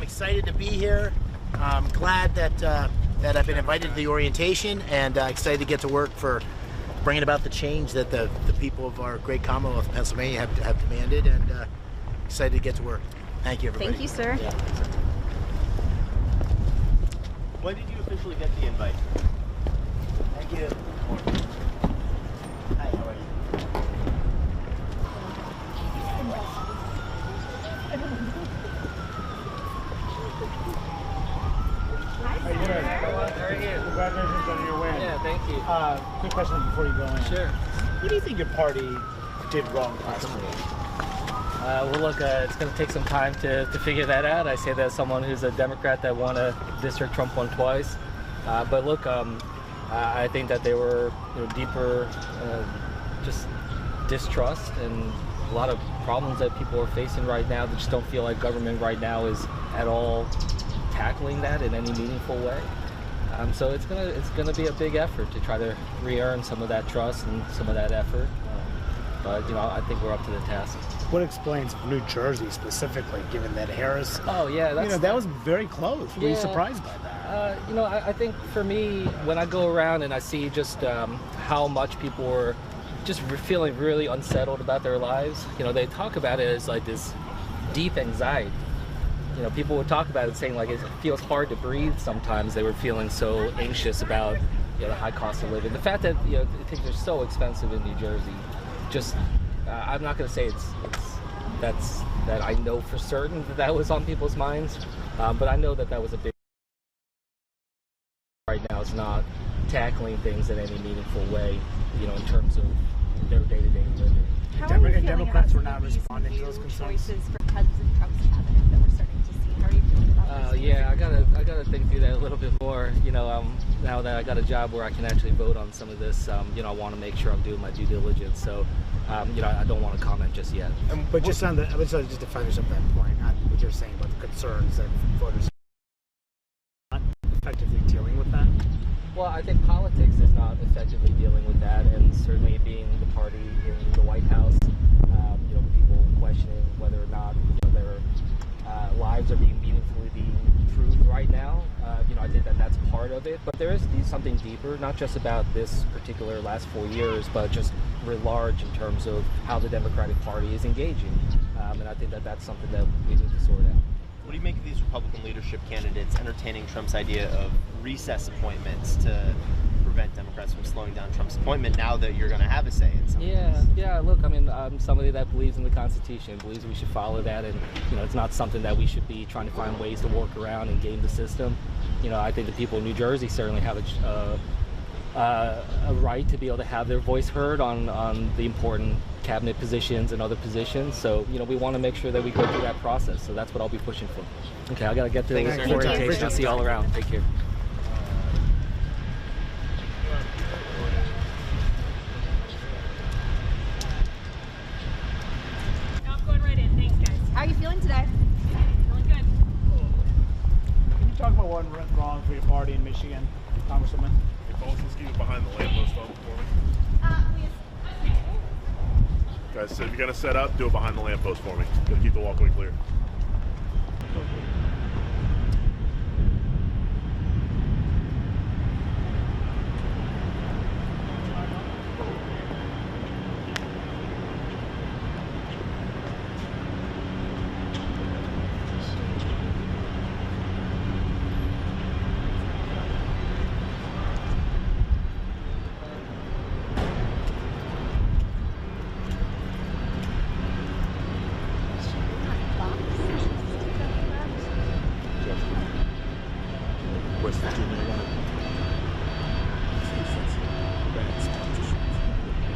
excited to be here. I'm glad that that I've been invited to the orientation, and excited to get to work for bringing about the change that the people of our great Commonwealth of Pennsylvania have demanded, and excited to get to work. Thank you, everybody. Thank you, sir. Yeah. When did you officially get the invite? Thank you. Hi, how are you? How you doing? How are you? Congratulations on your win. Yeah, thank you. Quick question before you go in. Sure. What do you think your party did wrong last week? Well, look, it's going to take some time to figure that out. I say that as someone who's a Democrat that won a district Trump won twice. But look, I think that there were deeper just distrust and a lot of problems that people are facing right now that just don't feel like government right now is at all tackling that in any meaningful way. So it's gonna be a big effort to try to re-earn some of that trust and some of that effort. But I think we're up to the task. What explains New Jersey specifically, given that Harris? Oh yeah, that was very close. Were you surprised by that? I think for me, when I go around and I see just how much people were just feeling really unsettled about their lives, they talk about it as like this deep anxiety. People would talk about it saying like it feels hard to breathe sometimes. They were feeling so anxious about the high cost of living. The fact that things are so expensive in New Jersey, just I'm not going to say that I know for certain that was on people's minds, but I know that was a big. Right now, it's not tackling things in any meaningful way, in terms of their day-to-day living. Democrats were not responding to those concerns. Choices for President Trump's cabinet that we're starting to see. How are you feeling about this? Yeah, I gotta think through that a little bit more. Now that I got a job where I can actually vote on some of this, I want to make sure I'm doing my due diligence. So, I don't want to comment just yet. But just on just to finish up that point, on what you're saying about the concerns that voters are not effectively dealing with that. Well, I think politics is not effectively dealing with that, and certainly being the party in the White House, people questioning whether or not their lives are being meaningfully improved right now. I think that that's part of it, but there is something deeper, not just about this particular last 4 years, but just writ large in terms of how the Democratic Party is engaging, and I think that that's something that we need to sort out. What do you make of these Republican leadership candidates entertaining Trump's idea of recess appointments to prevent Democrats from slowing down Trump's appointment now that you're going to have a say in some of this? Yeah, look, I'm somebody that believes in the Constitution, believes we should follow that, and, it's not something that we should be trying to find ways to work around and game the system. I think the people of New Jersey certainly have a right to be able to have their voice heard on the important cabinet positions and other positions. So, we want to make sure that we go through that process. So that's what I'll be pushing for. Okay, I got to get to the orientation. I'll see you all around. Take care. I'm going right in. Thanks, guys. How are you feeling today? Feeling good. Can you talk about what went wrong for your party in Michigan, Congresswoman? Let's keep it behind the lamppost for me. Guys, so if you're going to set up, do it behind the lamppost for me. Gotta keep the walkway clear. West Virginia.